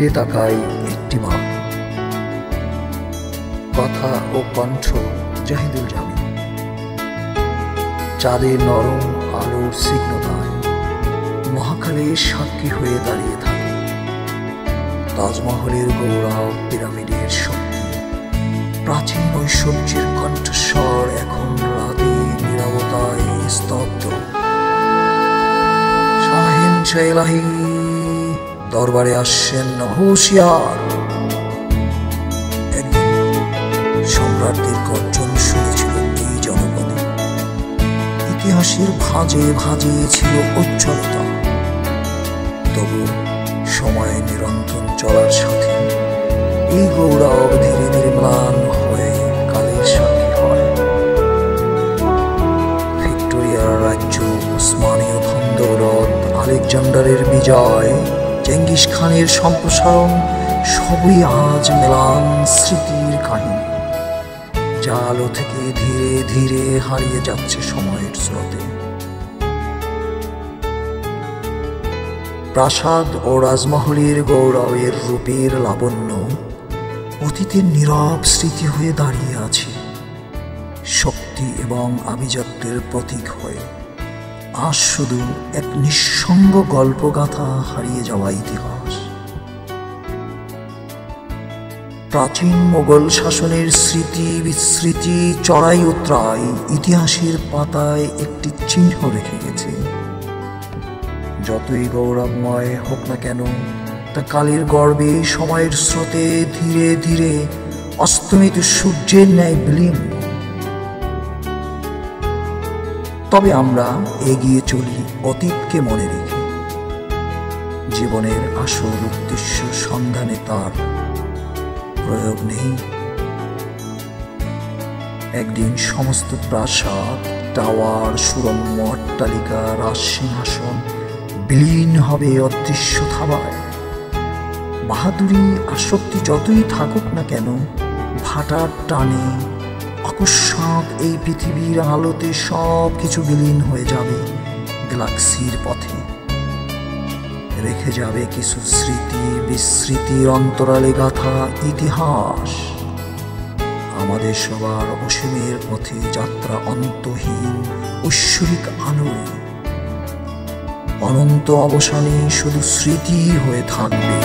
ফিরে তাকাই একটি মা, কথা ও কণ্ঠ জাহিদুল জামিন। চাঁদের নরম আলোর সিগ্নতায় মহাকালের সাক্ষী হয়ে দাঁড়িয়ে থাকে। তাজমহলের গৌরব, পিরামিডের শক্তি, প্রাচীন ঐশ্বর্যের কণ্ঠস্বর এখন রাতে নীরবতায় স্তব্ধ। শাহিন শাইলাহি দরবারে আসছেন হুঁশিয়ার। একদিন সম্রাটদের গর্জন শুনেছিল এই জনপদে। ইতিহাসের ভাঁজে ভাঁজে ছিল উজ্জ্বলতা। তবু সময় নিরন্তর চলার সাথে এই গৌরব ধীরে ধীরে ম্লান হয়ে কালের সাক্ষী হয়। ভিক্টোরিয়ার রাজ্য, ওসমানীয় ধনদৌলত, আলেকজান্ডারের বিজয়, চেঙ্গিস খানের সম্প্রসারণ সবই আজ ম্লান স্মৃতির কাহিনী, যা আলো থেকে ধীরে ধীরে হারিয়ে যাচ্ছে সময়ের স্রোতে। প্রাসাদ ও রাজমহলের গৌরবের রূপের লাবণ্য অতীতের নীরব স্মৃতি হয়ে দাঁড়িয়ে আছে, শক্তি এবং আভিজাত্যের প্রতীক হয়ে। আজ শুধু এক নিঃসঙ্গ গল্পগাথা, হারিয়ে যাওয়া ইতিহাস। প্রাচীন মোগল শাসনের স্মৃতি বিস্মৃতি চড়াই উতরাই ইতিহাসের পাতায় একটি চিহ্ন রেখে গেছে। যতই গৌরবময় হোক না কেন, তা কালের গর্বে সময়ের স্রোতে ধীরে ধীরে অস্তমিত সূর্যের ন্যায় বিলীন। তবে আমরা এগিয়ে চলি অতীতকে মনে রেখে। জীবনের আসল উদ্দেশ্য সন্ধানে তার প্রয়োগ নেই। একদিন সমস্ত প্রাসাদ, টাওয়ার, সুরম্য অট্টালিকা, রাজসিংহাসন বিলীন হবে অদৃশ্য থাবায়। বাহাদুরি আসক্তি যতই থাকুক না কেন, ভাটার টানে অকস্মাৎ এই পৃথিবীর আলোতে সব কিছু বিলীন হয়ে যাবে গ্যালাক্সির পথে। রেখে যাবে কিছু স্মৃতি বিস্মৃতির অন্তরালে গাথা ইতিহাস। আমাদের সবার অসীমের পথে যাত্রা অন্তহীন ঐশ্বরিক আলোয়। অনন্ত অবসানে শুধু স্মৃতি হয়ে থাকবে।